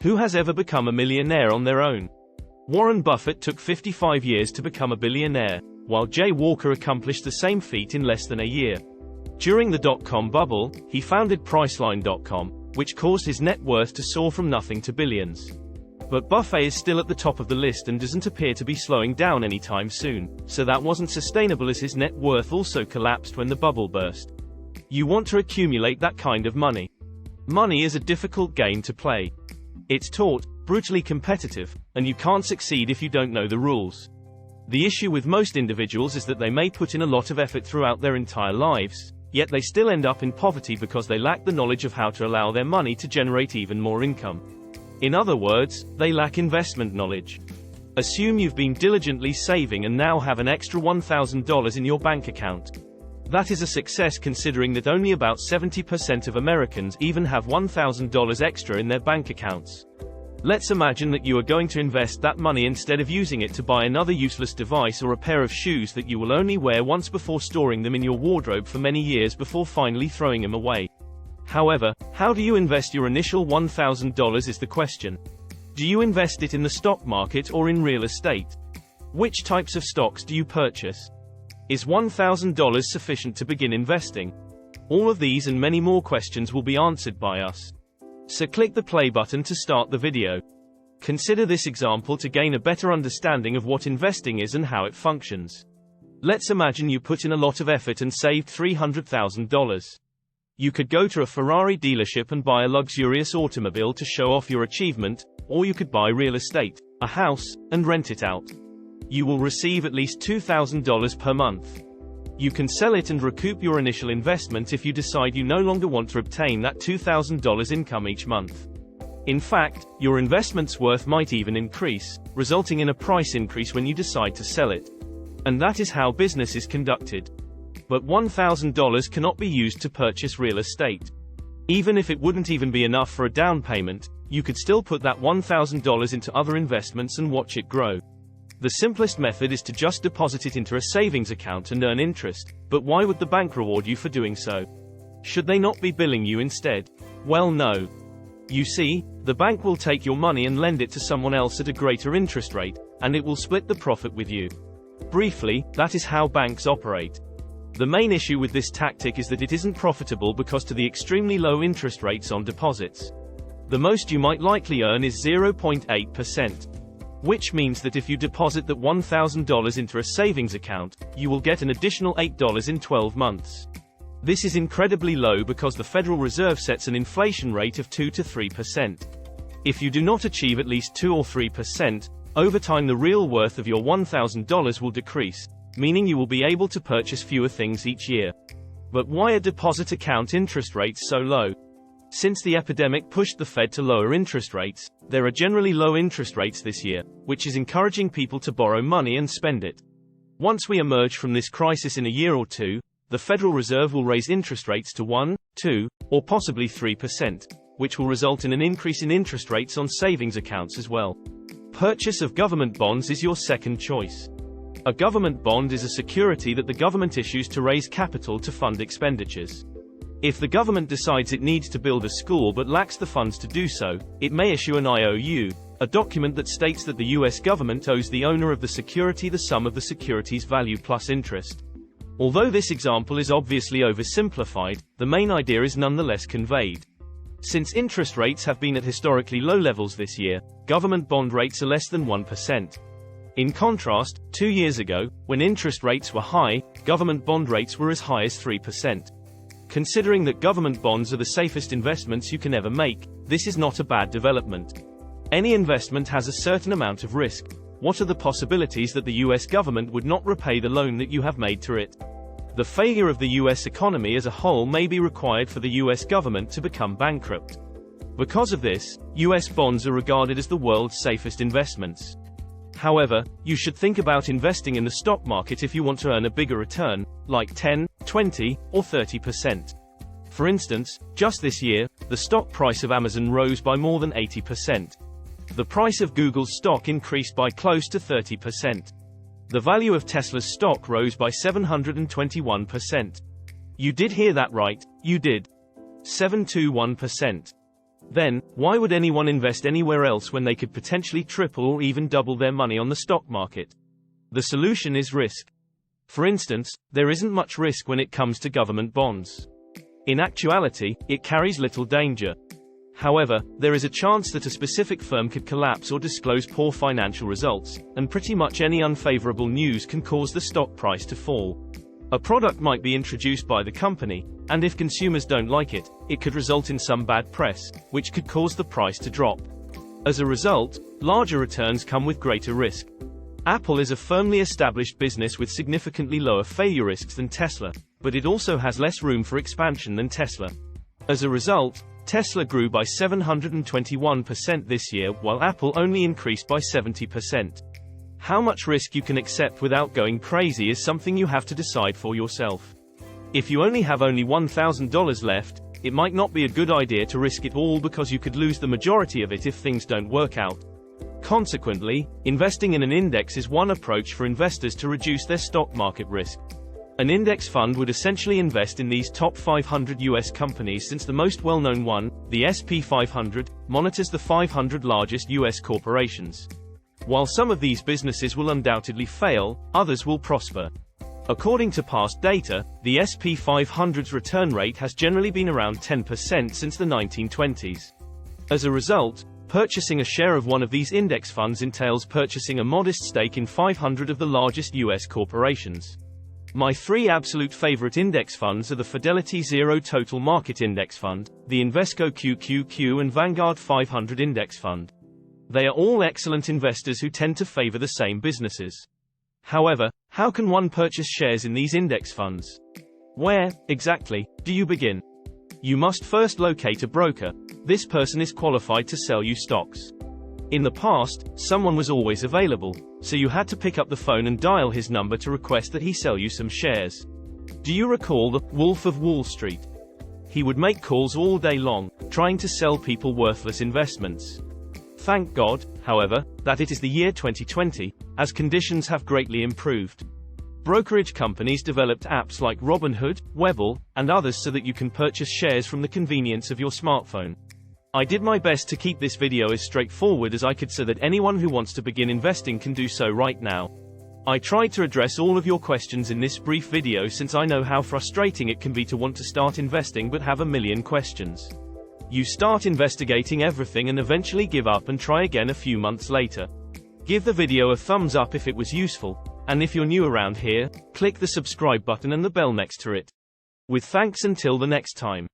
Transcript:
Who has ever become a millionaire on their own? Warren Buffett took 55 years to become a billionaire, while Jay Walker accomplished the same feat in less than a year. During the dot-com bubble, he founded Priceline.com, which caused his net worth to soar from nothing to billions. But Buffett is still at the top of the list and doesn't appear to be slowing down anytime soon, so that wasn't sustainable as his net worth also collapsed when the bubble burst. You want to accumulate that kind of money. Money is a difficult game to play. It's taut, brutally competitive, and you can't succeed if you don't know the rules. The issue with most individuals is that they may put in a lot of effort throughout their entire lives, yet they still end up in poverty because they lack the knowledge of how to allow their money to generate even more income. In other words, they lack investment knowledge. Assume you've been diligently saving and now have an extra $1,000 in your bank account. That is a success considering that only about 70% of Americans even have $1,000 extra in their bank accounts. Let's imagine that you are going to invest that money instead of using it to buy another useless device or a pair of shoes that you will only wear once before storing them in your wardrobe for many years before finally throwing them away. However, how do you invest your initial $1,000 is the question. Do you invest it in the stock market or in real estate? Which types of stocks do you purchase? Is $1,000 sufficient to begin investing? All of these and many more questions will be answered by us. So click the play button to start the video. Consider this example to gain a better understanding of what investing is and how it functions. Let's imagine you put in a lot of effort and saved $300,000. You could go to a Ferrari dealership and buy a luxurious automobile to show off your achievement, or you could buy real estate, a house, and rent it out. You will receive at least $2,000 per month. You can sell it and recoup your initial investment if you decide you no longer want to obtain that $2,000 income each month. In fact, your investment's worth might even increase, resulting in a price increase when you decide to sell it. And that is how business is conducted. But $1,000 cannot be used to purchase real estate. Even if it wouldn't even be enough for a down payment, you could still put that $1,000 into other investments and watch it grow. The simplest method is to just deposit it into a savings account and earn interest, but why would the bank reward you for doing so? Should they not be billing you instead? Well, no. You see, the bank will take your money and lend it to someone else at a greater interest rate, and it will split the profit with you. Briefly, that is how banks operate. The main issue with this tactic is that it isn't profitable because of the extremely low interest rates on deposits. The most you might likely earn is 0.8%. Which means that if you deposit that $1,000 into a savings account, you will get an additional $8 in 12 months. This is incredibly low because the Federal Reserve sets an inflation rate of 2 to 3%. If you do not achieve at least 2 or 3%, over time the real worth of your $1,000 will decrease, meaning you will be able to purchase fewer things each year. But why are deposit account interest rates so low? Since the epidemic pushed the Fed to lower interest rates, there are generally low interest rates this year, which is encouraging people to borrow money and spend it. Once we emerge from this crisis in a year or two, the Federal Reserve will raise interest rates to 1, 2, or possibly 3%, which will result in an increase in interest rates on savings accounts as well. Purchase of government bonds is your second choice. A government bond is a security that the government issues to raise capital to fund expenditures. If the government decides it needs to build a school but lacks the funds to do so, it may issue an IOU, a document that states that the US government owes the owner of the security the sum of the security's value plus interest. Although this example is obviously oversimplified, the main idea is nonetheless conveyed. Since interest rates have been at historically low levels this year, government bond rates are less than 1%. In contrast, 2 years ago, when interest rates were high, government bond rates were as high as 3%. Considering that government bonds are the safest investments you can ever make, this is not a bad development. Any investment has a certain amount of risk. What are the possibilities that the US government would not repay the loan that you have made to it? The failure of the US economy as a whole may be required for the US government to become bankrupt. Because of this, US bonds are regarded as the world's safest investments. However, you should think about investing in the stock market if you want to earn a bigger return, like 10, 20, or 30%. For instance, just this year, the stock price of Amazon rose by more than 80%. The price of Google's stock increased by close to 30%. The value of Tesla's stock rose by 721%. You did hear that right, you did. 721%. Then, why would anyone invest anywhere else when they could potentially triple or even double their money on the stock market? The solution is risk. For instance, there isn't much risk when it comes to government bonds. In actuality, it carries little danger. However, there is a chance that a specific firm could collapse or disclose poor financial results, and pretty much any unfavorable news can cause the stock price to fall. A product might be introduced by the company, and if consumers don't like it, it could result in some bad press, which could cause the price to drop. As a result, larger returns come with greater risk. Apple is a firmly established business with significantly lower failure risks than Tesla, but it also has less room for expansion than Tesla. As a result, Tesla grew by 721% this year, while Apple only increased by 70%. How much risk you can accept without going crazy is something you have to decide for yourself. If you only have $1,000 left, it might not be a good idea to risk it all because you could lose the majority of it if things don't work out. Consequently, investing in an index is one approach for investors to reduce their stock market risk. An index fund would essentially invest in these top 500 US companies, since the most well-known one, the S&P 500, monitors the 500 largest US corporations. While some of these businesses will undoubtedly fail, others will prosper. According to past data, the S&P 500's return rate has generally been around 10% since the 1920s. As a result, purchasing a share of one of these index funds entails purchasing a modest stake in 500 of the largest US corporations. My three absolute favorite index funds are the Fidelity Zero Total Market Index Fund, the Invesco QQQ, and Vanguard 500 Index Fund. They are all excellent investors who tend to favor the same businesses. However, how can one purchase shares in these index funds? Where, exactly, do you begin? You must first locate a broker. This person is qualified to sell you stocks. In the past, someone was always available, so you had to pick up the phone and dial his number to request that he sell you some shares. Do you recall the Wolf of Wall Street? He would make calls all day long, trying to sell people worthless investments. Thank God, however, that it is the year 2020, as conditions have greatly improved. Brokerage companies developed apps like Robinhood, Webull, and others so that you can purchase shares from the convenience of your smartphone. I did my best to keep this video as straightforward as I could so that anyone who wants to begin investing can do so right now. I tried to address all of your questions in this brief video, since I know how frustrating it can be to want to start investing but have a million questions. You start investigating everything and eventually give up and try again a few months later. Give the video a thumbs up if it was useful, and if you're new around here, click the subscribe button and the bell next to it. With thanks until the next time.